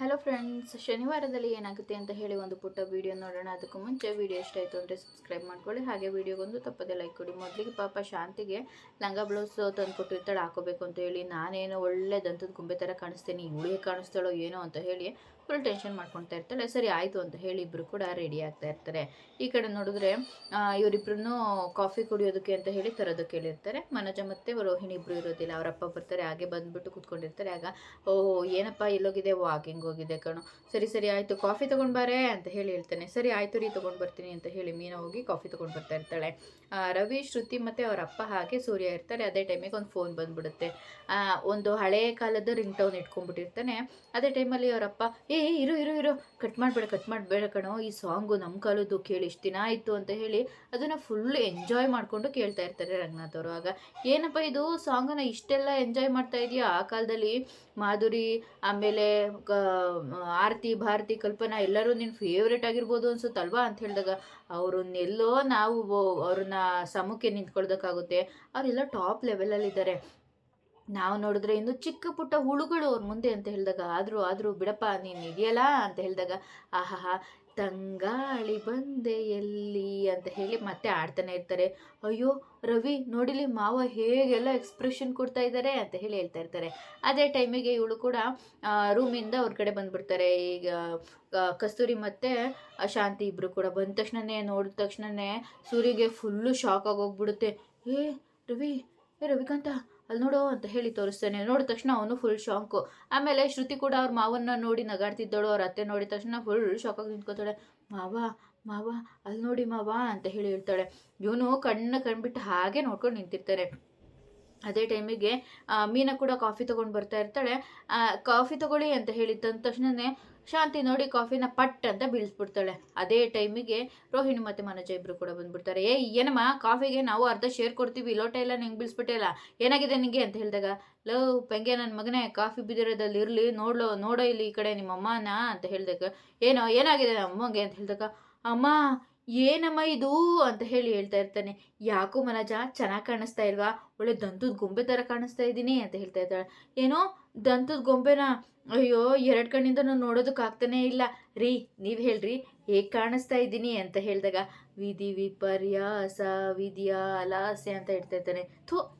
Hello friends, ಶನಿವಾರದಲ್ಲಿ ಏನಾಗುತ್ತೆ ಅಂತ ಹೇಳಿ ಒಂದು ಪುಟ್ಟ ವಿಡಿಯೋ ನೋಡೋಣ. ಅದಕ್ಕೂ ಮುಂಚೆ ವಿಡಿಯೋ ಇಷ್ಟ ಆಯಿತು ಅಂದರೆ ಸಬ್ಸ್ಕ್ರೈಬ್ ಮಾಡ್ಕೊಳ್ಳಿ. ಹಾಗೆ ವಿಡಿಯೋಗೊಂದು ತಪ್ಪದೆ ಲೈಕ್ ಕೊಡಿ. ಮೊದಲಿಗೆ ಪಾಪ ಶಾಂತಿಗೆ ಲಂಗ ಬ್ಲೌಸ್ ತಂದು ಕೊಟ್ಟಿರ್ತಾಳೆ ಹಾಕೋಬೇಕು ಅಂತ ಹೇಳಿ. ನಾನೇನೋ ಒಳ್ಳೆ ದಂತದ ಗೊಂಬೆ ಥರ ಕಾಣಿಸ್ತೇನೆ, ಇವಳಿಗೆ ಕಾಣಿಸ್ತಾಳೋ ಏನೋ ಅಂತ ಹೇಳಿ ಫುಲ್ ಟೆನ್ಷನ್ ಮಾಡ್ಕೊಳ್ತಾ ಇರ್ತಾಳೆ. ಸರಿ ಆಯಿತು ಅಂತ ಹೇಳಿ ಇಬ್ಬರು ಕೂಡ ರೆಡಿ ಆಗ್ತಾ ಇರ್ತಾರೆ. ಈ ಕಡೆ ನೋಡಿದ್ರೆ ಇವರಿಬ್ರು ಕಾಫಿ ಕುಡಿಯೋದಕ್ಕೆ ಅಂತ ಹೇಳಿ ತರೋದಕ್ಕೆ ಹೇಳಿರ್ತಾರೆ. ಮನೋಜ ಮತ್ತು ರೋಹಿಣಿ ಇಬ್ಬರು ಇರೋದಿಲ್ಲ, ಅವರಪ್ಪ ಬರ್ತಾರೆ. ಹಾಗೆ ಬಂದುಬಿಟ್ಟು ಕೂತ್ಕೊಂಡಿರ್ತಾರೆ. ಆಗ ಓಹೋ ಏನಪ್ಪ ಎಲ್ಲೋಗಿದೆ, ವಾಕಿಂಗ್ ಹೋಗಿದೆ ಕಣೋ. ಸರಿ ಸರಿ ಆಯಿತು, ಕಾಫಿ ತೊಗೊಂಡ್ಬಾರೆ ಅಂತ ಹೇಳಿ ಹೇಳ್ತಾನೆ. ಸರಿ ಆಯಿತು ರೀ, ತೊಗೊಂಡು ಬರ್ತೀನಿ ಅಂತ ಹೇಳಿ ಮೀನಾ ಹೋಗಿ ಕಾಫಿ ತೊಗೊಂಡು ಬರ್ತಾ ಇರ್ತಾಳೆ. ರವಿ, ಶ್ರುತಿ ಮತ್ತು ಅವರ ಅಪ್ಪ ಹಾಗೆ ಸೂರ್ಯ ಇರ್ತಾರೆ. ಅದೇ ಟೈಮಿಗೆ ಒಂದು ಫೋನ್ ಬಂದುಬಿಡುತ್ತೆ. ಒಂದು ಹಳೆಯ ಕಾಲದ ರಿಂಗ್ ಟೌನ್ ಇಟ್ಕೊಂಡ್ಬಿಟ್ಟಿರ್ತಾನೆ. ಅದೇ ಟೈಮಲ್ಲಿ ಅವರಪ್ಪ ಇರು ಇರು ಇರು, ಕಟ್ ಮಾಡಬೇಡ ಕಣೋ, ಈ ಸಾಂಗು ನಮ್ಮ ಕಾಲದ್ದು ಕೇಳಿ ಇಷ್ಟು ದಿನ ಆಯಿತು ಅಂತ ಹೇಳಿ ಅದನ್ನು ಫುಲ್ ಎಂಜಾಯ್ ಮಾಡಿಕೊಂಡು ಕೇಳ್ತಾ ಇರ್ತಾರೆ ರಂಗನಾಥ್ ಅವರು. ಆಗ ಏನಪ್ಪ ಇದು ಸಾಂಗನ್ನು ಇಷ್ಟೆಲ್ಲ ಎಂಜಾಯ್ ಮಾಡ್ತಾ ಇದೆಯಾ? ಆ ಕಾಲದಲ್ಲಿ ಮಾಧುರಿ, ಆಮೇಲೆ ಆರತಿ, ಭಾರತಿ, ಕಲ್ಪನಾ ಎಲ್ಲರೂ ನಿನ್ನ ಫೇವ್ರೇಟ್ ಆಗಿರ್ಬೋದು ಅನ್ಸುತ್ತಲ್ವಾ ಅಂತ ಹೇಳಿದಾಗ, ಅವ್ರನ್ನೆಲ್ಲೋ ನಾವು ಅವ್ರನ್ನ ಸಮಕ್ಕೆ ನಿಂತ್ಕೊಳ್ದಕ್ಕಾಗುತ್ತೆ, ಅವರೆಲ್ಲ ಟಾಪ್ ಲೆವೆಲಲ್ಲಿದ್ದಾರೆ. ನಾವು ನೋಡಿದ್ರೆ ಇನ್ನು ಚಿಕ್ಕ ಪುಟ್ಟ ಹುಳುಗಳು ಅವ್ರ ಮುಂದೆ ಅಂತ ಹೇಳಿದಾಗ, ಆದರೂ ಬಿಡಪ್ಪ ನೀನು ಇದೆಯಲ್ಲ ಅಂತ ಹೇಳಿದಾಗ, ಆಹಾ ತಂಗಾಳಿ ಬಂದೆ ಎಲ್ಲಿ ಅಂತ ಹೇಳಿ ಮತ್ತೆ ಆಡ್ತಾನೆ ಇರ್ತಾರೆ. ಅಯ್ಯೋ ರವಿ ನೋಡಿಲಿ ಮಾವ ಹೇಗೆಲ್ಲ ಎಕ್ಸ್ಪ್ರೆಷನ್ ಕೊಡ್ತಾ ಇದ್ದಾರೆ ಅಂತ ಹೇಳಿ ಹೇಳ್ತಾ ಇರ್ತಾರೆ. ಅದೇ ಟೈಮಿಗೆ ಇವಳು ಕೂಡ ರೂಮಿಂದ ಅವ್ರ ಕಡೆ ಬಂದುಬಿಡ್ತಾರೆ. ಈಗ ಕಸ್ತೂರಿ ಮತ್ತು ಶಾಂತಿ ಇಬ್ಬರು ಕೂಡ ಬಂದ ತಕ್ಷಣವೇ, ನೋಡಿದ ತಕ್ಷಣವೇ ಸೂರಿಗೆ ಫುಲ್ಲು ಶಾಕ್ ಆಗೋಗ್ಬಿಡುತ್ತೆ. ರವಿ ರವಿಕಾಂತ ಅಲ್ಲಿ ನೋಡು ಅಂತ ಹೇಳಿ ತೋರಿಸ್ತಾನೆ. ನೋಡಿದ ತಕ್ಷಣ ಅವನು ಫುಲ್ ಶಾಕು. ಆಮೇಲೆ ಶ್ರುತಿ ಕೂಡ ಅವ್ರ ಮಾವನ್ನ ನೋಡಿ ನಗಾಡ್ತಿದ್ದಳು. ಅವ್ರ ಅತ್ತೆ ನೋಡಿದ ತಕ್ಷಣ ಫುಲ್ ಶಾಕಾಗಿ ನಿಂತ್ಕೋತಾಳೆ. ಮಾವ ಮಾವ ಅಲ್ಲಿ ನೋಡಿ ಮಾವ ಅಂತ ಹೇಳಿ ಹೇಳ್ತಾಳೆ. ಇವನು ಕಣ್ಬಿಟ್ಟು ಹಾಗೆ ನೋಡ್ಕೊಂಡು ನಿಂತಿರ್ತಾರೆ. ಅದೇ ಟೈಮಿಗೆ ಮೀನಾ ಕೂಡ ಕಾಫಿ ತೊಗೊಂಡು ಬರ್ತಾ ಇರ್ತಾಳೆ. ಕಾಫಿ ತೊಗೊಳ್ಳಿ ಅಂತ ಹೇಳಿ ತಂದ ತಕ್ಷಣವೇ ಶಾಂತಿ ನೋಡಿ ಕಾಫಿನ ಪಟ್ ಅಂತ ಬೀಳಿಸ್ಬಿಡ್ತಾಳೆ. ಅದೇ ಟೈಮಿಗೆ ರೋಹಿಣಿ ಮತ್ತು ಮನೋಜ ಇಬ್ಬರು ಕೂಡ ಬಂದುಬಿಡ್ತಾರೆ. ಏನಮ್ಮ ಕಾಫಿಗೆ ನಾವು ಅರ್ಧ ಶೇರ್ ಕೊಡ್ತೀವಿ, ಲೋಟ ಎಲ್ಲ ನಿಂಗೆ ಬೀಳಿಸ್ಬಿಟ್ಟಿಲ್ಲ, ಏನಾಗಿದೆ ನಿನಗೆ ಅಂತ ಹೇಳಿದಾಗ, ಲವ್ ಪೆಂಗೆ ನನ್ನ ಮಗನೇ, ಕಾಫಿ ಬಿದ್ದಿರೋದಲ್ಲಿ ಇರಲಿ, ನೋಡೋ ಇಲ್ಲಿ ಈ ಕಡೆ ನಿಮ್ಮ ಅಮ್ಮನ ಅಂತ ಹೇಳಿದಾಗ, ಏನಾಗಿದೆ ಅಮ್ಮಂಗೆ ಅಂತ ಹೇಳಿದಾಗ, ಅಮ್ಮ ಏನಮ್ಮ ಇದು ಅಂತ ಹೇಳಿ ಹೇಳ್ತಾ ಇರ್ತಾನೆ. ಯಾಕೋ ಮನೋಜ ಚೆನ್ನಾಗಿ ಕಾಣಿಸ್ತಾ ಇಲ್ವಾ, ಒಳ್ಳೆ ದಂತದ ಗೊಂಬೆ ಥರ ಕಾಣಿಸ್ತಾ ಇದ್ದೀನಿ ಅಂತ ಹೇಳ್ತಾ ಇದ್ದಾಳೆ. ಏನೋ ದಂತದ ಗೊಂಬೆನ? ಅಯ್ಯೋ 2 ಕಣ್ಣಿಂದ ನಾನು ನೋಡೋದಕ್ಕಾಗ್ತಾನೇ ಇಲ್ಲ ರೀ, ನೀವು ಹೇಳ್ರಿ ಹೇಗೆ ಕಾಣಿಸ್ತಾ ಇದ್ದೀನಿ ಅಂತ ಹೇಳಿದಾಗ, ವಿಧಿ ವಿಪರ್ಯಾಸ ವಿದ್ಯಾಲಾಸೆ ಅಂತ ಹೇಳ್ತಾ ಇರ್ತಾನೆ.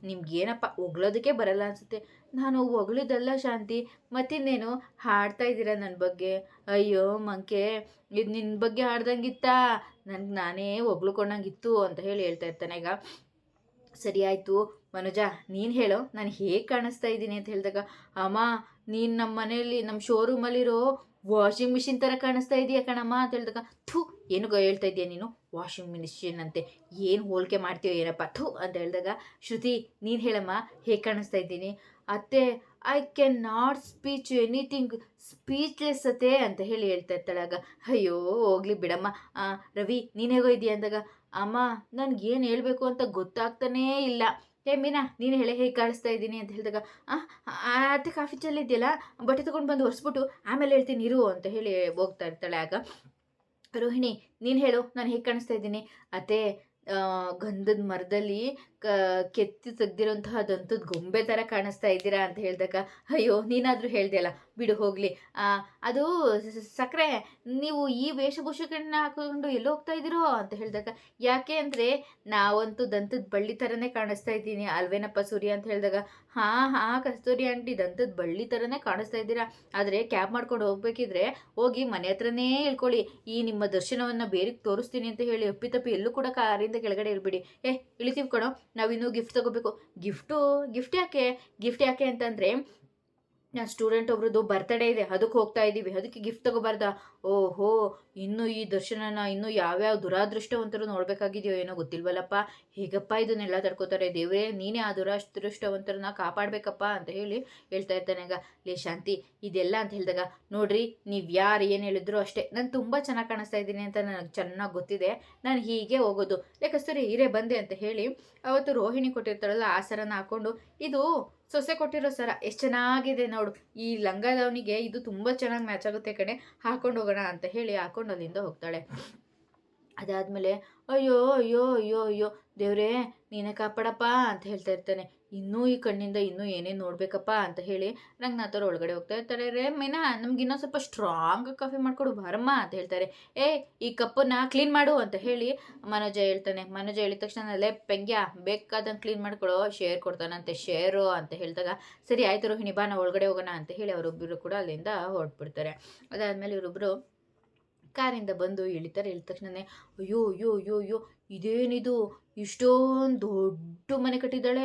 ನಿಮ್ಗೇನಪ್ಪ ಹೊಗಳೋದಕ್ಕೆ ಬರಲ್ಲ ಅನಿಸುತ್ತೆ. ನಾನು ಹೊಗಳಿದ್ದಲ್ಲ ಶಾಂತಿ, ಮತ್ತಿನ್ನೇನು ಹಾಡ್ತಾ ಇದ್ದೀರಾ ನನ್ನ ಬಗ್ಗೆ? ಅಯ್ಯೋ ಮಂಕೆ, ಇದು ನಿನ್ನ ಬಗ್ಗೆ ಹಾಡ್ದಂಗಿತ್ತಾ? ನಾನೇ ಹೊಗಳ್ಕೊಂಡಂಗಿತ್ತು ಅಂತ ಹೇಳಿ ಹೇಳ್ತಾ ಇರ್ತಾನೆ. ಈಗ ಸರಿ ಆಯಿತು ಮನೋಜ, ನೀನು ಹೇಳೋ ನಾನು ಹೇಗೆ ಕಾಣಿಸ್ತಾ ಇದ್ದೀನಿ ಅಂತ ಹೇಳಿದಾಗ, ಅಮ್ಮ ನೀನು ನಮ್ಮ ಮನೆಯಲ್ಲಿ ನಮ್ಮ ಶೋರೂಮಲ್ಲಿರೋ ವಾಷಿಂಗ್ ಮಿಷಿನ್ ಥರ ಕಾಣಿಸ್ತಾ ಇದೆಯಾ ಕಣಮ್ಮ ಅಂತ ಹೇಳಿದಾಗ, ಏನು ಹೇಳ್ತಾ ಇದೆಯಾ ನೀನು ವಾಷಿಂಗ್ ಮಿಷಿನ್ ಅಂತೆ, ಏನು ಹೋಲಿಕೆ ಮಾಡ್ತೀಯೋ ಏನಪ್ಪ ಅಂತ ಹೇಳಿದಾಗ, ಶ್ರುತಿ ನೀನು ಹೇಳಮ್ಮ ಹೇಗೆ ಕಾಣಿಸ್ತಾ ಇದ್ದೀನಿ? ಅತ್ತೆ I can not speech anything, speechless ಅತ್ತೆ ಅಂತ ಹೇಳಿ ಹೇಳ್ತಾ ಇರ್ತಾಳೆ. ಆಗ ಅಯ್ಯೋ ಹೋಗ್ಲಿ ಬಿಡಮ್ಮ. ರವಿ ನೀನು ಹೇಗೋ ಇದೆಯಾ ಅಂದಾಗ, ಅಮ್ಮ ನನಗೇನು ಹೇಳಬೇಕು ಅಂತ ಗೊತ್ತಾಗ್ತಾನೇ ಇಲ್ಲ. ಮೀನಾ ನೀನು ಹೇಗೆ ಕಾಣಿಸ್ತಾ ಇದ್ದೀನಿ ಅಂತ ಹೇಳಿದಾಗ, ಅತ್ತೆ ಕಾಫಿ ಚೆಲ್ಲಿದೆಯಲ್ಲ, ಬಟ್ಟೆ ತೊಗೊಂಡು ಬಂದು ಒರೆಸ್ಬಿಟ್ಟು ಆಮೇಲೆ ಹೇಳ್ತೀನಿ ಇರು ಅಂತ ಹೇಳಿ ಹೋಗ್ತಾ ಇರ್ತಾಳೆ. ಆಗ ರೋಹಿಣಿ ನೀನು ಹೇಳು ನಾನು ಹೇಗೆ ಕಾಣಿಸ್ತಾ ಇದ್ದೀನಿ? ಅತ್ತೆ ಗಂಧದ ಮರದಲ್ಲಿ ಕೆತ್ತಿ ತೆಗ್ದಿರೋಂತಹ ದಂತದ ಗೊಂಬೆ ಥರ ಕಾಣಿಸ್ತಾ ಇದ್ದೀರಾ ಅಂತ ಹೇಳಿದಾಗ, ಅಯ್ಯೋ ನೀನಾದರೂ ಹೇಳ್ದೆಯಲ್ಲ ಬಿಡು ಹೋಗಲಿ. ಅದು ಸಕ್ಕರೆ, ನೀವು ಈ ವೇಷಭೂಷೆಗಳನ್ನ ಹಾಕೊಂಡು ಎಲ್ಲಿ ಹೋಗ್ತಾ ಇದ್ದೀರೋ ಅಂತ ಹೇಳಿದಾಗ, ಯಾಕೆ ಅಂದರೆ ನಾವಂತೂ ದಂತದ ಬಳ್ಳಿ ಥರನೇ ಕಾಣಿಸ್ತಾ ಇದ್ದೀನಿ ಅಲ್ವೇನಪ್ಪ ಸೂರ್ಯ ಅಂತ ಹೇಳಿದಾಗ, ಹಾಂ ಕಸ್ತೂರಿ ಆಂಟಿ ದಂತದ ಬಳ್ಳಿ ಥರನೇ ಕಾಣಿಸ್ತಾ ಇದ್ದೀರಾ, ಆದರೆ ಕ್ಯಾಬ್ ಮಾಡ್ಕೊಂಡು ಹೋಗ್ಬೇಕಿದ್ರೆ ಹೋಗಿ ಮನೆ ಹತ್ರನೇ ಇಳ್ಕೊಳ್ಳಿ, ಈ ನಿಮ್ಮ ದರ್ಶನವನ್ನು ಬೇರೆಗೆ ತೋರಿಸ್ತೀನಿ ಅಂತ ಹೇಳಿ ಅಪ್ಪಿತಪ್ಪಿ ಎಲ್ಲೂ ಕೂಡ ಕಾರಿಂದ ಕೆಳಗಡೆ ಇಳ್ಬಿಡಿ. ಇಳಿತೀವಿ ಕಣೋ, ನಾವಿನ್ನೂ ಗಿಫ್ಟ್ ತೊಗೋಬೇಕು. ಗಿಫ್ಟ್ ಯಾಕೆ ಅಂತಂದರೆ ನಾನು ಸ್ಟೂಡೆಂಟ್ ಒಬ್ರದ್ದು ಬರ್ತಡೇ ಇದೆ, ಅದಕ್ಕೆ ಹೋಗ್ತಾ ಇದ್ದೀವಿ, ಅದಕ್ಕೆ ಗಿಫ್ಟ್ ತೊಗೋಬಾರ್ದಾ? ಓಹೋ ಇನ್ನೂ ಈ ದರ್ಶನನ ಇನ್ನೂ ಯಾವ್ಯಾವ ದುರಾದೃಷ್ಟವಂತರು ನೋಡಬೇಕಾಗಿದೆಯೋ ಏನೋ ಗೊತ್ತಿಲ್ವಲ್ಲಪ್ಪ, ಹೇಗಪ್ಪ ಇದನ್ನೆಲ್ಲ ತಡ್ಕೋತಾರೆ? ದೇವರೇ ನೀನೇ ಆ ದುರಾದೃಷ್ಟವಂತರನ್ನ ಕಾಪಾಡಬೇಕಪ್ಪ ಅಂತ ಹೇಳಿ ಹೇಳ್ತಾ ಇರ್ತಾನೆ. ಆಗ ಲೇ ಶಾಂತಿ ಇದೆಲ್ಲ ಅಂತ ಹೇಳಿದಾಗ, ನೋಡ್ರಿ ನೀವು ಯಾರು ಏನು ಹೇಳಿದ್ರು ಅಷ್ಟೇ, ನಾನು ತುಂಬ ಚೆನ್ನಾಗಿ ಕಾಣಿಸ್ತಾ ಇದ್ದೀನಿ ಅಂತ ನನಗೆ ಚೆನ್ನಾಗಿ ಗೊತ್ತಿದೆ, ನಾನು ಹೀಗೆ ಹೋಗೋದು. ಕಸ್ತೂರಿ ಹಿರೇ ಬಂದೆ ಅಂತ ಹೇಳಿ ಅವತ್ತು ರೋಹಿಣಿ ಕೊಟ್ಟಿರ್ತಾಳಲ್ಲ ಆ ಸರನ ಹಾಕ್ಕೊಂಡು, ಇದು ಸೊಸೆ ಕೊಟ್ಟಿರೋ ಸರ ಎಷ್ಟು ಚೆನ್ನಾಗಿದೆ ನೋಡು, ಈ ಲಂಗದವನಿಗೆ ಇದು ತುಂಬ ಚೆನ್ನಾಗಿ ಮ್ಯಾಚ್ ಆಗುತ್ತೆ ಕಣೆ, ಹಾಕೊಂಡು ಹೋಗೋಣ ಅಂತ ಹೇಳಿ ಹಾಕೊಂಡು ಅಲ್ಲಿಂದ ಹೋಗ್ತಾಳೆ. ಅದಾದಮೇಲೆ ಅಯ್ಯೋ ಅಯ್ಯೋ ಅಯ್ಯೋ ಅಯ್ಯೋ ದೇವ್ರೇ ನೀನೇ ಕಾಪಾಡಪ್ಪ ಅಂತ ಹೇಳ್ತಾ ಇರ್ತಾನೆ. ಇನ್ನೂ ಈ ಕಣ್ಣಿಂದ ಇನ್ನೂ ಏನೇನು ನೋಡಬೇಕಪ್ಪ ಅಂತ ಹೇಳಿ ರಂಗನಾಥ್ ಅವ್ರು ಒಳಗಡೆ ಹೋಗ್ತಾ ಇರ್ತಾರೆ. ರೇ ಮೀನಾ, ನಮ್ಗೆ ಇನ್ನೊಂದು ಸ್ವಲ್ಪ ಸ್ಟ್ರಾಂಗ್ ಕಾಫಿ ಮಾಡಿಕೊಡು ಬಾರಮ್ಮ ಅಂತ ಹೇಳ್ತಾರೆ. ಈ ಕಪ್ಪನ್ನ ಕ್ಲೀನ್ ಮಾಡು ಅಂತ ಹೇಳಿ ಮನೋಜ ಹೇಳ್ತಾನೆ. ಮನೋಜ ಹೇಳಿದ ತಕ್ಷಣ ಅಲ್ಲೇ ಪೆಂಗ್ಯ ಬೇಕಾದಂಗೆ ಕ್ಲೀನ್ ಮಾಡ್ಕೊಳೋ, ಶೇರ್ ಕೊಡ್ತಾನಂತೆ. ಶೇರು ಅಂತ ಹೇಳಿದಾಗ ಸರಿ ಆಯ್ತು ರೋಹಿಣಿ ಬಾ, ನಾವು ಒಳಗಡೆ ಹೋಗೋಣ ಅಂತ ಹೇಳಿ ಅವರೊಬ್ಬರು ಕೂಡ ಅಲ್ಲಿಂದ ಹೊರಟ್ಬಿಡ್ತಾರೆ. ಅದಾದಮೇಲೆ ಇವರೊಬ್ಬರು ಕಾರಿಂದ ಬಂದು ಇಳಿತಾರೆ. ಇಳಿದ ತಕ್ಷಣನೇ ಅಯ್ಯೋ ಅಯ್ಯೋ ಅಯ್ಯೋ ಅಯ್ಯೋ ಇದೇನಿದು, ಇಷ್ಟೊಂದು ದೊಡ್ಡ ಮನೆ ಕಟ್ಟಿದ್ದಾಳೆ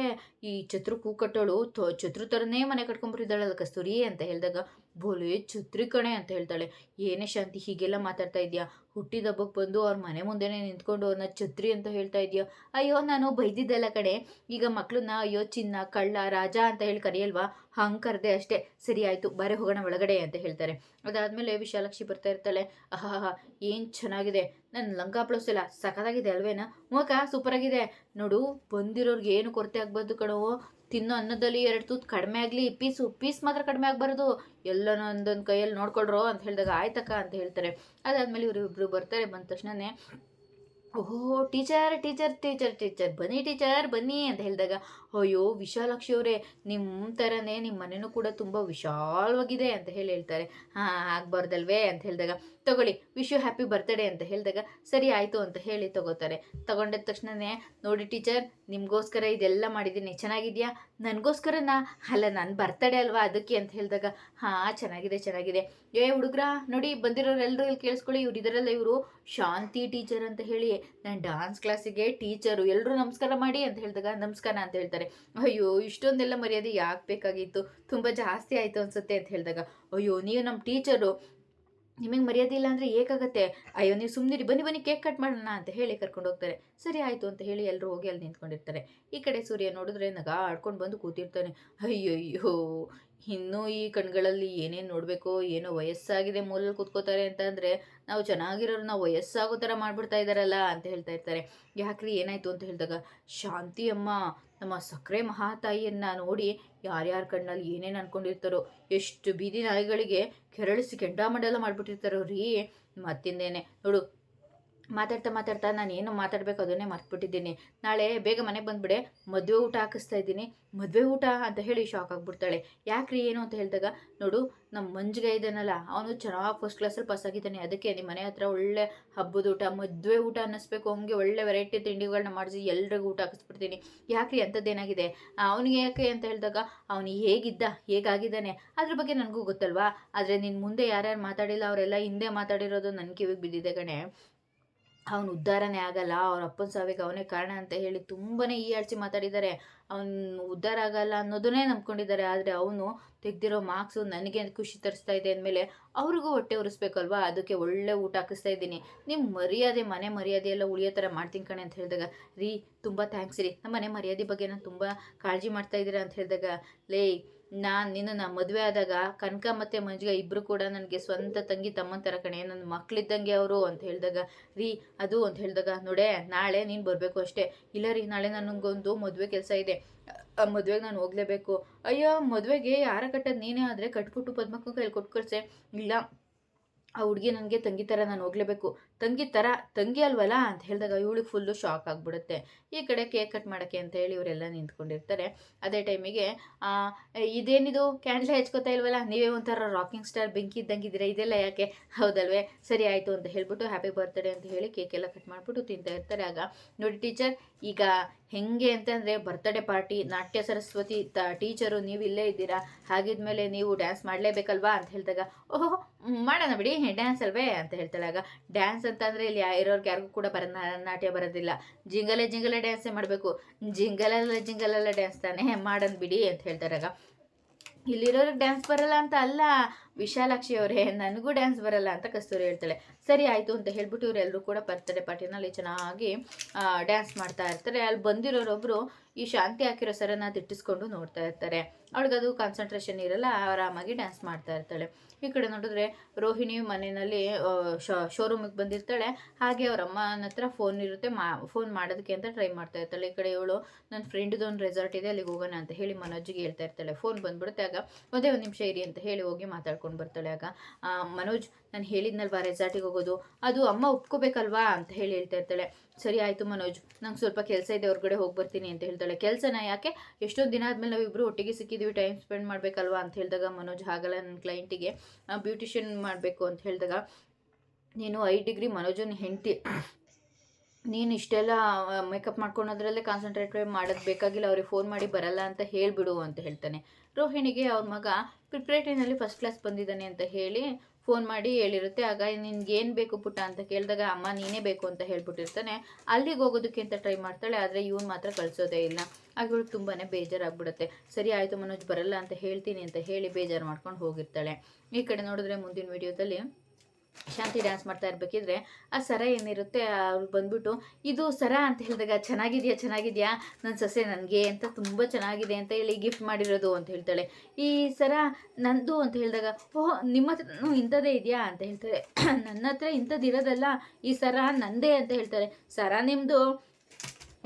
ಈ ಛತ್ರು ಕೂ ಕಟ್ಟೋಳು, ಛತ್ರು ಥರನೇ ಮನೆ ಕಟ್ಕೊಂಡ್ಬಿಟ್ಟಿದ್ದಾಳಲ್ಲ ಕಸ್ತೂರಿ ಅಂತ ಹೇಳಿದಾಗ ಬೋಲೆ ಛತ್ರಿ ಕಣೆ ಅಂತ ಹೇಳ್ತಾಳೆ. ಏನೇ ಶಾಂತಿ ಹೀಗೆಲ್ಲ ಮಾತಾಡ್ತಾ ಇದೆಯಾ? ಹುಟ್ಟಿದ ಹಬ್ಬಕ್ಕೆ ಬಂದು ಅವ್ರ ಮನೆ ಮುಂದೆನೇ ನಿಂತ್ಕೊಂಡು ಅವ್ರನ್ನ ಛತ್ರಿ ಅಂತ ಹೇಳ್ತಾ ಇದೆಯಾ? ಅಯ್ಯೋ ನಾನು ಬೈದಿದ್ದೆಲ್ಲ ಕಡೆ, ಈಗ ಮಕ್ಕಳನ್ನ ಅಯ್ಯೋ ಚಿನ್ನ ಕಳ್ಳ ರಾಜ ಅಂತ ಹೇಳಿ ಕರೆಯಲ್ವಾ, ಹಂಗೆ ಕರೆದೆ ಅಷ್ಟೇ. ಸರಿ ಆಯಿತು ಬಾರೆ ಹೋಗೋಣ ಒಳಗಡೆ ಅಂತ ಹೇಳ್ತಾರೆ. ಅದಾದಮೇಲೆ ವಿಶಾಲಾಕ್ಷಿ ಬರ್ತಾ ಇರ್ತಾಳೆ. ಆಹಾ ಏನು ಚೆನ್ನಾಗಿದೆ, ನನ್ನ ಲಂಕಾ ಬ್ಲೌಸ್ ಎಲ್ಲ ಸಖತ್ತಾಗಿದೆ ಅಲ್ವೇನಾ? ಮೂಕ ಸೂಪರಾಗಿದೆ ನೋಡು, ಬಂದಿರೋರ್ಗೆ ಏನು ಕೊರತೆ ಆಗ್ಬಾರ್ದು ಕಣೋ, ತಿನ್ನೋ ಅನ್ನದಲ್ಲಿ 2 ತೂತು ಕಡಿಮೆ ಆಗಲಿ, ಪೀಸ್ ಮಾತ್ರ ಕಡಿಮೆ ಆಗಬಾರ್ದು, ಎಲ್ಲನೂ ಒಂದೊಂದು ಕೈಯಲ್ಲಿ ನೋಡ್ಕೊಳ್ರೋ ಅಂತ ಹೇಳಿದಾಗ ಆಯ್ತಕ್ಕ ಅಂತ ಹೇಳ್ತಾರೆ. ಅದಾದಮೇಲೆ ಇಬ್ಬರು ಬರ್ತಾರೆ. ಬಂದ ತಕ್ಷಣನೇ ಓಹೋ ಟೀಚರ್ ಟೀಚರ್ ಟೀಚರ್ ಟೀಚರ್ ಬನ್ನಿ ಟೀಚರ್ ಬನ್ನಿ ಅಂತ ಹೇಳಿದಾಗ ಅಯ್ಯೋ ವಿಶಾಲಾಕ್ಷಿ ಅವರೇ, ನಿಮ್ಮ ಥರನೇ ನಿಮ್ಮ ಮನೆಯೂ ಕೂಡ ತುಂಬ ವಿಶಾಲವಾಗಿದೆ ಅಂತ ಹೇಳ್ತಾರೆ. ಹಾಂ ಆಗ್ಬಾರ್ದಲ್ವೇ ಅಂತ ಹೇಳಿದಾಗ ತಗೊಳ್ಳಿ ವಿಶ್ ಯು ಹ್ಯಾಪಿ ಬರ್ತ್ಡೇ ಅಂತ ಹೇಳಿದಾಗ ಸರಿ ಆಯಿತು ಅಂತ ಹೇಳಿ ತಗೋತಾರೆ. ತಗೊಂಡಿದ ತಕ್ಷಣವೇ ನೋಡಿ ಟೀಚರ್, ನಿಮಗೋಸ್ಕರ ಇದೆಲ್ಲ ಮಾಡಿದ್ದೀನಿ, ಚೆನ್ನಾಗಿದೆಯಾ? ನನಗೋಸ್ಕರನಾ? ಅಲ್ಲ ನನ್ನ ಬರ್ತಡೇ ಅಲ್ವಾ ಅದಕ್ಕೆ ಅಂತ ಹೇಳಿದಾಗ ಹಾಂ ಚೆನ್ನಾಗಿದೆ ಚೆನ್ನಾಗಿದೆ. ಹುಡುಗ್ರ ನೋಡಿ ಬಂದಿರೋರೆಲ್ಲರೂ ಇಲ್ಲಿ ಕೇಳಿಸ್ಕೊಳ್ಳಿ, ಇವ್ರು ಇದರಲ್ಲ ಇವರು ಶಾಂತಿ ಟೀಚರ್ ಅಂತ ಹೇಳಿ ನಾನು ಡಾನ್ಸ್ ಕ್ಲಾಸಿಗೆ ಟೀಚರು, ಎಲ್ಲರೂ ನಮಸ್ಕಾರ ಮಾಡಿ ಅಂತ ಹೇಳಿದಾಗ ನಮಸ್ಕಾರ ಅಂತ ಹೇಳ್ತಾರೆ. ಅಯ್ಯೋ ಇಷ್ಟೊಂದೆಲ್ಲ ಮರ್ಯಾದೆ ಯಾಕೆ ಬೇಕಾಗಿತ್ತು, ತುಂಬ ಜಾಸ್ತಿ ಆಯಿತು ಅನಿಸುತ್ತೆ ಅಂತ ಹೇಳಿದಾಗ ಅಯ್ಯೋ ನೀವು ನಮ್ಮ ಟೀಚರು, ನಿಮಗೆ ಮರ್ಯಾದೆ ಇಲ್ಲ ಅಂದರೆ ಏಕಾಗತ್ತೆ, ಅಯ್ಯೋ ನೀವು ಸುಮ್ಮನಿರಿ, ಬನ್ನಿ ಬನ್ನಿ ಕೇಕ್ ಕಟ್ ಮಾಡೋಣ ಅಂತ ಹೇಳಿ ಕರ್ಕೊಂಡು ಹೋಗ್ತಾರೆ. ಸರಿ ಆಯಿತು ಅಂತ ಹೇಳಿ ಎಲ್ಲರೂ ಹೋಗಿ ಅಲ್ಲಿ ನಿಂತ್ಕೊಂಡಿರ್ತಾರೆ. ಈ ಕಡೆ ಸೂರ್ಯ ನೋಡಿದ್ರೆ ನಗಾ ಆಡ್ಕೊಂಡು ಬಂದು ಕೂತಿರ್ತಾನೆ. ಅಯ್ಯಯ್ಯೋ ಇನ್ನೂ ಈ ಕಣ್ಗಳಲ್ಲಿ ಏನೇನು ನೋಡಬೇಕೋ ಏನೋ, ವಯಸ್ಸಾಗಿದೆ ಮೂಲಲ್ಲಿ ಕೂತ್ಕೋತಾರೆ ಅಂತ ಅಂದರೆ ನಾವು ಚೆನ್ನಾಗಿರೋರು ವಯಸ್ಸಾಗೋ ಥರ ಮಾಡಿಬಿಡ್ತಾ ಇದ್ದಾರಲ್ಲ ಅಂತ ಹೇಳ್ತಾ ಇರ್ತಾರೆ. ಯಾಕ್ರಿ ಏನಾಯಿತು ಅಂತ ಹೇಳಿದಾಗ ಶಾಂತಿ ಅಮ್ಮ ನಮ್ಮ ಸಕ್ಕರೆ ಮಹಾತಾಯಿಯನ್ನು ನೋಡಿ ಯಾರ್ಯಾರ ಕಣ್ಣಲ್ಲಿ ಏನೇನು ಅಂದ್ಕೊಂಡಿರ್ತಾರೋ, ಎಷ್ಟು ಬೀದಿ ನಾಯಿಗಳಿಗೆ ಕೆರಳಿಸಿ ಕೆಂಡಾಮಂಡಲ ಮಾಡಿಬಿಟ್ಟಿರ್ತಾರೋ ರೀ. ಮತ್ತಿಂದೇನೆ ನೋಡು ಮಾತಾಡ್ತಾ ನಾನು ಏನು ಮಾತಾಡಬೇಕು ಅದನ್ನೇ ಮರ್ತ್ಬಿಟ್ಟಿದ್ದೀನಿ. ನಾಳೆ ಬೇಗ ಮನೆಗೆ ಬಂದುಬಿಡೆ, ಮದುವೆ ಊಟ ಹಾಕಿಸ್ತಾ ಇದ್ದೀನಿ. ಮದುವೆ ಊಟ ಅಂತ ಹೇಳಿ ಶಾಕ್ ಆಗಿಬಿಡ್ತಾಳೆ. ಯಾಕ್ರಿ ಏನು ಅಂತ ಹೇಳಿದಾಗ ನೋಡು ನಮ್ಮ ಮಂಜಿಗೆ ಇದ್ದಾನಲ್ಲ, ಅವನು ಚೆನ್ನಾಗಿ ಫಸ್ಟ್ ಕ್ಲಾಸಲ್ಲಿ ಪಾಸ್ ಆಗಿದ್ದಾನೆ, ಅದಕ್ಕೆ ನಿಮ್ಮ ಮನೆ ಹತ್ರ ಒಳ್ಳೆ ಹಬ್ಬದ ಊಟ ಮದುವೆ ಊಟ ಅನ್ನಿಸ್ಬೇಕು, ಅವನಿಗೆ ಒಳ್ಳೆ ವೆರೈಟಿ ತಿಂಡಿಗಳನ್ನ ಮಾಡಿಸಿ ಎಲ್ರಿಗೂ ಊಟ ಹಾಕಿಸ್ಬಿಡ್ತೀನಿ. ಯಾಕ್ರಿ ಅಂಥದ್ದೇನಾಗಿದೆ ಅವನಿಗೆ ಯಾಕೆ ಅಂತ ಹೇಳಿದಾಗ ಅವನು ಹೇಗಾಗಿದ್ದಾನೆ ಅದ್ರ ಬಗ್ಗೆ ನನಗೂ ಗೊತ್ತಲ್ವಾ, ಆದರೆ ನಿನ್ನ ಮುಂದೆ ಯಾರ್ಯಾರು ಮಾತಾಡಿಲ್ಲ ಅವರೆಲ್ಲ ಹಿಂದೆ ಮಾತಾಡಿರೋದು ನನ್ನ ಕಿವಿಗೆ ಬಿದ್ದಿದೆ ಕಣೆ. ಅವನು ಉದ್ಧಾರನೇ ಆಗಲ್ಲ, ಅವ್ರ ಅಪ್ಪನ ಸಾವಿಗೆ ಅವನೇ ಕಾರಣ ಅಂತ ಹೇಳಿ ತುಂಬಾ ಹೀಯಾಡ್ಸಿ ಮಾತಾಡಿದ್ದಾರೆ. ಅವನು ಉದ್ಧಾರ ಆಗಲ್ಲ ಅನ್ನೋದನ್ನೇ ನಂಬ್ಕೊಂಡಿದ್ದಾರೆ. ಆದರೆ ಅವನು ತೆಗೆದಿರೋ ಮಾರ್ಕ್ಸು ನನಗೆ ಖುಷಿ ತರಿಸ್ತಾ ಇದೆ ಅಂದಮೇಲೆ ಅವ್ರಿಗೂ ಹೊಟ್ಟೆ ಉರಿಸ್ಬೇಕಲ್ವಾ, ಅದಕ್ಕೆ ಒಳ್ಳೆ ಊಟ ಹಾಕಿಸ್ತಾ ಇದ್ದೀನಿ. ನಿಮ್ಮ ಮರ್ಯಾದೆ ಮನೆ ಮರ್ಯಾದೆ ಎಲ್ಲ ಉಳಿಯೋ ಥರ ಮಾಡ್ತೀನಿ ಕಣೆ ಅಂತ ಹೇಳಿದಾಗ ರೀ ತುಂಬ ಥ್ಯಾಂಕ್ಸ್ ರೀ, ನಮ್ಮ ಮನೆ ಮರ್ಯಾದೆ ಬಗ್ಗೆ ನಾನು ತುಂಬ ಕಾಳಜಿ ಮಾಡ್ತಾ ಇದ್ದೀರಾ ಅಂತ ಹೇಳಿದಾಗ ನಾನು ನಿನ್ನನ್ನು ಮದುವೆ ಆದಾಗ ಕನಕ ಮತ್ತು ಮಂಜಿಗೆ ಇಬ್ಬರು ಕೂಡ ನನಗೆ ಸ್ವಂತ ತಂಗಿ ತಮ್ಮನ ಥರ ಕಣೆ, ನನ್ನ ಮಕ್ಕಳಿದ್ದಂಗೆ ಅವರು ಅಂತ ಹೇಳಿದಾಗ ರೀ ಅದು ಅಂತ ಹೇಳಿದಾಗ ನೋಡೆ ನಾಳೆ ನೀನು ಬರಬೇಕು ಅಷ್ಟೇ. ಇಲ್ಲ ರೀ ನಾಳೆ ನನಗೊಂದು ಮದುವೆ ಕೆಲಸ ಇದೆ, ಆ ಮದುವೆಗೆ ನಾನು ಹೋಗಲೇಬೇಕು. ಅಯ್ಯೋ ಮದುವೆಗೆ ಯಾರ ಕಟ್ಟೋದು ನೀನೇ ಆದರೆ ಕಟ್ಬಿಟ್ಟು ಪದ್ಮಕ್ಕ ಕೈಲಿ ಕೊಟ್ಟು ಕಳಿಸೆ. ಇಲ್ಲ ಆ ಹುಡುಗಿ ನನಗೆ ತಂಗಿ ಥರ ನಾನು ಹೋಗಲೇಬೇಕು. ತಂಗಿ ಅಲ್ವಲ್ಲ ಅಂತ ಹೇಳಿದಾಗ ಇವಳಿಗೆ ಫುಲ್ಲು ಶಾಕ್ ಆಗಿಬಿಡುತ್ತೆ. ಈ ಕಡೆ ಕೇಕ್ ಕಟ್ ಮಾಡೋಕ್ಕೆ ಅಂತ ಹೇಳಿ ಇವರೆಲ್ಲ ನಿಂತ್ಕೊಂಡಿರ್ತಾರೆ. ಅದೇ ಟೈಮಿಗೆ ಇದೇನಿದು ಕ್ಯಾಂಡ್ಲ್ ಹಚ್ಕೋತಾ ಇಲ್ವಲ್ಲ, ನೀವೇ ಒಂಥರ ರಾಕಿಂಗ್ ಸ್ಟಾರ್ ಬೆಂಕಿ ಇದ್ದಂಗಿದ್ದೀರಾ, ಇದೆಲ್ಲ ಯಾಕೆ ಹೌದಲ್ವೇ? ಸರಿ ಆಯಿತು ಅಂತ ಹೇಳ್ಬಿಟ್ಟು ಹ್ಯಾಪಿ ಬರ್ತ್ಡೇ ಅಂತ ಹೇಳಿ ಕೇಕೆಲ್ಲ ಕಟ್ ಮಾಡಿಬಿಟ್ಟು ತಿಂತಾ ಇರ್ತಾರೆ. ಆಗ ನೋಡಿ ಟೀಚರ್ ಈಗ ಹೆಂಗೆ ಅಂತಂದರೆ ಬರ್ತ್ಡೇ ಪಾರ್ಟಿ ನಾಟ್ಯ ಸರಸ್ವತಿ ಟೀಚರು ನೀವು ಇಲ್ಲೇ ಇದ್ದೀರಾ, ಹಾಗಿದ್ಮೇಲೆ ನೀವು ಡ್ಯಾನ್ಸ್ ಮಾಡಲೇಬೇಕಲ್ವಾ ಅಂತ ಹೇಳಿದಾಗ ಓಹೋ ಮಾಡೋಣ ಬಿಡಿ ಡ್ಯಾನ್ಸ್ ಅಲ್ವೇ ಅಂತ ಹೇಳ್ತಾಳೆ. ಆಗ ಡ್ಯಾನ್ಸ್ ಅಂತಂದರೆ ಇಲ್ಲಿ ಇರೋರ್ಗೆ ಯಾರಿಗೂ ಕೂಡ ನಾಟ್ಯ ಬರೋದಿಲ್ಲ, ಜಿಂಗಲೆ ಡ್ಯಾನ್ಸೇ ಮಾಡಬೇಕು. ಜಿಂಗಲೆಲ್ಲ ಡ್ಯಾನ್ಸ್ ತಾನೇ ಮಾಡೋಣ ಬಿಡಿ ಅಂತ ಹೇಳ್ತಾರೆ. ಆಗ ಇಲ್ಲಿರೋರಿಗೆ ಡ್ಯಾನ್ಸ್ ಬರಲ್ಲ ಅಂತ ಅಲ್ಲ ವಿಶಾಲಾಕ್ಷಿ ಅವರೇ, ನನಗೂ ಡ್ಯಾನ್ಸ್ ಬರಲ್ಲ ಅಂತ ಕಸ್ತೂರಿ ಹೇಳ್ತಾಳೆ. ಸರಿ ಆಯಿತು ಅಂತ ಹೇಳ್ಬಿಟ್ಟು ಇವರೆಲ್ಲರೂ ಕೂಡ ಬರ್ತ್ಡೇ ಪಾರ್ಟಿನಲ್ಲಿ ಚೆನ್ನಾಗಿ ಡ್ಯಾನ್ಸ್ ಮಾಡ್ತಾ ಇರ್ತಾರೆ. ಅಲ್ಲಿ ಬಂದಿರೋರೊಬ್ಬರು ಈ ಶಾಂತಿ ಹಾಕಿರೋ ಸರನ್ನ ತಿಟ್ಟಿಸ್ಕೊಂಡು ನೋಡ್ತಾ ಇರ್ತಾರೆ. ಅವಳಿಗದು ಕಾನ್ಸಂಟ್ರೇಷನ್ ಇರಲ್ಲ, ಆರಾಮಾಗಿ ಡ್ಯಾನ್ಸ್ ಮಾಡ್ತಾ ಇರ್ತಾಳೆ. ಈ ಕಡೆ ನೋಡಿದ್ರೆ ರೋಹಿಣಿ ಮನೆಯಲ್ಲಿ ಶೋರೂಮಿಗೆ ಬಂದಿರ್ತಾಳೆ. ಹಾಗೆ ಅವ್ರ ಅಮ್ಮನ ಹತ್ರ ಫೋನ್ ಇರುತ್ತೆ, ಫೋನ್ ಮಾಡೋದಕ್ಕೆ ಅಂತ ಟ್ರೈ ಮಾಡ್ತಾ ಇರ್ತಾಳೆ. ಈ ಕಡೆ ಇವಳು ನನ್ನ ಫ್ರೆಂಡ್ದು ಒಂದು ರೆಸಾರ್ಟ್ ಇದೆ, ಅಲ್ಲಿಗೆ ಹೋಗೋಣ ಅಂತ ಹೇಳಿ ಮನೋಜ್ಗೆ ಹೇಳ್ತಾ ಇರ್ತಾಳೆ. ಫೋನ್ ಬಂದ್ಬಿಡುತ್ತೆ. ಆಗ ಒಂದೇ ಒಂದು ನಿಮಿಷ ಇರಿ ಅಂತ ಹೇಳಿ ಹೋಗಿ ಮಾತಾಡ್ಕೊಂಡು ಬರ್ತಾಳೆ. ಆಗ ಮನೋಜ್, ನಾನು ಹೇಳಿದ್ನಲ್ವಾ ರೆಸಾರ್ಟಿಗೆ ಹೋಗೋದು, ಅದು ಅಮ್ಮ ಒಪ್ಕೋಬೇಕಲ್ವಾ ಅಂತ ಹೇಳಿ ಹೇಳ್ತಾ ಇರ್ತಾಳೆ. ಸರಿ ಆಯಿತು ಮನೋಜ್, ನಂಗೆ ಸ್ವಲ್ಪ ಕೆಲಸ ಇದೆ, ಹೊರಗಡೆ ಹೋಗಿ ಬರ್ತೀನಿ ಅಂತ ಹೇಳ್ತಾಳೆ. ಕೆಲಸನ ಯಾಕೆ, ಎಷ್ಟೊಂದು ದಿನ ಆದಮೇಲೆ ನಾವಿಬ್ಬರು ಒಟ್ಟಿಗೆ ಸಿಕ್ಕಿದ್ವಿ, ಟೈಮ್ ಸ್ಪೆಂಡ್ ಮಾಡಬೇಕಲ್ವಾ ಅಂತ ಹೇಳಿದಾಗ ಮನೋಜ್ ಹಾಗಲ್ಲ, ನನ್ನ ಕ್ಲೈಂಟಿಗೆ ಬ್ಯೂಟಿಷಿಯನ್ ಮಾಡಬೇಕು ಅಂತ ಹೇಳಿದಾಗ, ನೀನು 5 ಡಿಗ್ರಿ ಮನೋಜನ್ ಹೆಂಡ್ತಿ, ನೀನು ಇಷ್ಟೆಲ್ಲ ಮೇಕಪ್ ಮಾಡ್ಕೊಳೋದ್ರಲ್ಲೇ ಕಾನ್ಸಂಟ್ರೇಟ್ ಮಾಡೋದು ಬೇಕಾಗಿಲ್ಲ, ಅವ್ರಿಗೆ ಫೋನ್ ಮಾಡಿ ಬರಲ್ಲ ಅಂತ ಹೇಳಿಬಿಡು ಅಂತ ಹೇಳ್ತಾನೆ. ರೋಹಿಣಿಗೆ ಅವ್ರ ಮಗ ಪ್ರಿಪ್ರೇಟರಿನಲ್ಲಿ ಫಸ್ಟ್ ಕ್ಲಾಸ್ ಬಂದಿದ್ದಾನೆ ಅಂತ ಹೇಳಿ ಫೋನ್ ಮಾಡಿ ಹೇಳಿರುತ್ತೆ. ಆಗ ನಿನ್ಗೇನು ಬೇಕು ಪುಟ್ಟ ಅಂತ ಕೇಳಿದಾಗ ಅಮ್ಮ ನೀನೇ ಬೇಕು ಅಂತ ಹೇಳ್ಬಿಟ್ಟಿರ್ತಾನೆ. ಅಲ್ಲಿಗೆ ಹೋಗೋದಕ್ಕೆ ಅಂತ ಟ್ರೈ ಮಾಡ್ತಾಳೆ, ಆದರೆ ಇವನು ಮಾತ್ರ ಕಳಿಸೋದೇ ಇಲ್ಲ. ಆಗ ಇವಳು ತುಂಬಾ ಬೇಜಾರಾಗ್ಬಿಡುತ್ತೆ. ಸರಿ ಆಯಿತು ಮನೋಜ್, ಬರಲ್ಲ ಅಂತ ಹೇಳ್ತೀನಿ ಅಂತ ಹೇಳಿ ಬೇಜಾರು ಮಾಡ್ಕೊಂಡು ಹೋಗಿರ್ತಾಳೆ. ಈ ಕಡೆ ನೋಡಿದ್ರೆ ಮುಂದಿನ ವಿಡಿಯೋದಲ್ಲಿ ಶಾಂತಿ ಡ್ಯಾನ್ಸ್ ಮಾಡ್ತಾ ಇರ್ಬೇಕಿದ್ರೆ ಆ ಸರ ಏನಿರುತ್ತೆ ಅವ್ರು ಬಂದ್ಬಿಟ್ಟು, ಇದು ಸರ ಅಂತ ಹೇಳಿದಾಗ ಚೆನ್ನಾಗಿದೆಯಾ ನನ್ನ ಸೊಸೆ ನನಗೆ ಅಂತ, ತುಂಬ ಚೆನ್ನಾಗಿದೆ ಅಂತ ಹೇಳಿ ಗಿಫ್ಟ್ ಮಾಡಿರೋದು ಅಂತ ಹೇಳ್ತಾಳೆ. ಈ ಸರ ನಂದು ಅಂತ ಹೇಳಿದಾಗ, ಓಹ್ ನಿಮ್ಮ ಹತ್ರನೂ ಇಂಥದ್ದೇ ಇದೆಯಾ ಅಂತ ಹೇಳ್ತಾಳೆ. ನನ್ನ ಹತ್ರ ಇಂಥದ್ದು ಇರೋದಲ್ಲ, ಈ ಸರ ನಂದೇ ಅಂತ ಹೇಳ್ತಾರೆ. ಸರ ನಿಮ್ಮದು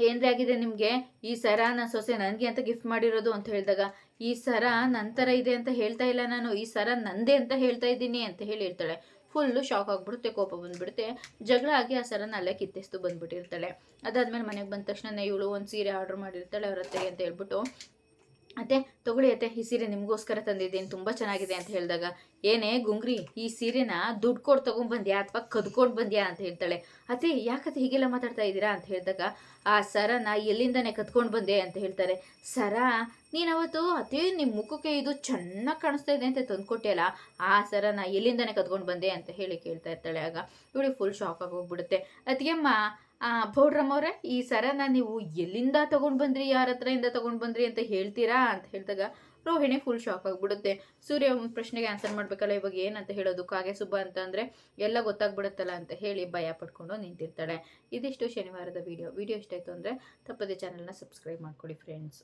ಏನ್ರಿ ಆಗಿದೆ ನಿಮಗೆ, ಈ ಸರ ನನ್ನ ಸೊಸೆ ನನಗೆ ಅಂತ ಗಿಫ್ಟ್ ಮಾಡಿರೋದು ಅಂತ ಹೇಳಿದಾಗ, ಈ ಸರ ನನ್ನ ಥರ ಇದೆ ಅಂತ ಹೇಳ್ತಾ ಇಲ್ಲ ನಾನು, ಈ ಸರ ನಂದೇ ಅಂತ ಹೇಳ್ತಾ ಇದ್ದೀನಿ ಅಂತ ಹೇಳಿ ಹೇಳ್ತಾಳೆ. ಫುಲ್ಲು ಶಾಕ್ ಆಗಿಬಿಡುತ್ತೆ, ಕೋಪ ಬಂದುಬಿಡುತ್ತೆ. ಜಗಳ ಆಗಿ ಆ ಸರನ ಅಲ್ಲೇ ಕಿತ್ತೆಸ್ತು ಬಂದುಬಿಟ್ಟಿರ್ತಾಳೆ. ಅದಾದಮೇಲೆ ಮನೆಗೆ ಬಂದ ತಕ್ಷಣ ಇವಳು ಒಂದು ಸೀರೆ ಆರ್ಡ್ರ್ ಮಾಡಿರ್ತಾಳೆ ಅವ್ರ ಅತ್ತೆಗೆ ಅಂತ ಹೇಳ್ಬಿಟ್ಟು, ಅತ್ತೆ ತೊಗೊಳ್ಳಿ ಅತ್ತೆ, ಈ ಸೀರೆ ನಿಮಗೋಸ್ಕರ ತಂದಿದ್ದೀನಿ, ತುಂಬ ಚೆನ್ನಾಗಿದೆ ಅಂತ ಹೇಳಿದಾಗ, ಏನೇ ಗುಂಗ್ರಿ, ಈ ಸೀರೆನ ದುಡ್ಡು ಕೊಟ್ಟು ತೊಗೊಂಡ್ಬಂದ್ಯಾ ಅಥವಾ ಕದ್ಕೊಂಡು ಬಂದ್ಯಾ ಅಂತ ಹೇಳ್ತಾಳೆ. ಅತ್ತೆ ಯಾಕತ್ತೆ ಹೀಗೆಲ್ಲ ಮಾತಾಡ್ತಾ ಇದ್ದೀರಾ ಅಂತ ಹೇಳಿದಾಗ, ಆ ಸರನ ಎಲ್ಲಿಂದನೇ ಕದ್ಕೊಂಡು ಬಂದೆ ಅಂತ ಹೇಳ್ತಾರೆ. ಸರ ನೀನು ಅವತ್ತು ಅದೇ ನಿಮ್ಮ ಮುಖಕ್ಕೆ ಇದು ಚೆನ್ನಾಗಿ ಕಾಣಿಸ್ತಾ ಇದೆ ಅಂತ ತಂದುಕೊಟ್ಟೆಯಲ್ಲ, ಆ ಸರನ ಎಲ್ಲಿಂದನೇ ಕದ್ಕೊಂಡು ಬಂದೆ ಅಂತ ಹೇಳಿ ಕೇಳ್ತಾ ಇರ್ತಾಳೆ. ಆಗ ಇವಳಿಗೆ ಫುಲ್ ಶಾಕ್ ಆಗೋಗ್ಬಿಡುತ್ತೆ. ಅದಕ್ಕೆಮ್ಮ ಪೌಡ್ರಮ್ಮವ್ರೆ, ಈ ಸರನ ನೀವು ಎಲ್ಲಿಂದ ತೊಗೊಂಡು ಬಂದ್ರಿ, ಯಾರ ಹತ್ರದಿಂದ ತೊಗೊಂಡು ಬಂದ್ರಿ ಅಂತ ಹೇಳ್ತೀರಾ ಅಂತ ಹೇಳಿದಾಗ ರೋಹಿಣಿ ಫುಲ್ ಶಾಕ್ ಆಗಿಬಿಡುತ್ತೆ. ಸೂರ್ಯ ಪ್ರಶ್ನೆಗೆ ಆನ್ಸರ್ ಮಾಡಬೇಕಲ್ಲ, ಇವಾಗ ಏನಂತ ಹೇಳೋದು, ಕಾಗೆ ಸುಬ್ಬ ಅಂತಂದರೆ ಎಲ್ಲ ಗೊತ್ತಾಗ್ಬಿಡುತ್ತಲ್ಲ ಅಂತ ಹೇಳಿ ಭಯ ಪಡ್ಕೊಂಡು ನಿಂತಿರ್ತಾಳೆ. ಇದಿಷ್ಟು ಶನಿವಾರದ ವಿಡಿಯೋ ಇಷ್ಟ ಆಯಿತು ಅಂದರೆ ತಪ್ಪದೆ ಚಾನಲ್ನ ಸಬ್ಸ್ಕ್ರೈಬ್ ಮಾಡ್ಕೊಳ್ಳಿ ಫ್ರೆಂಡ್ಸ್.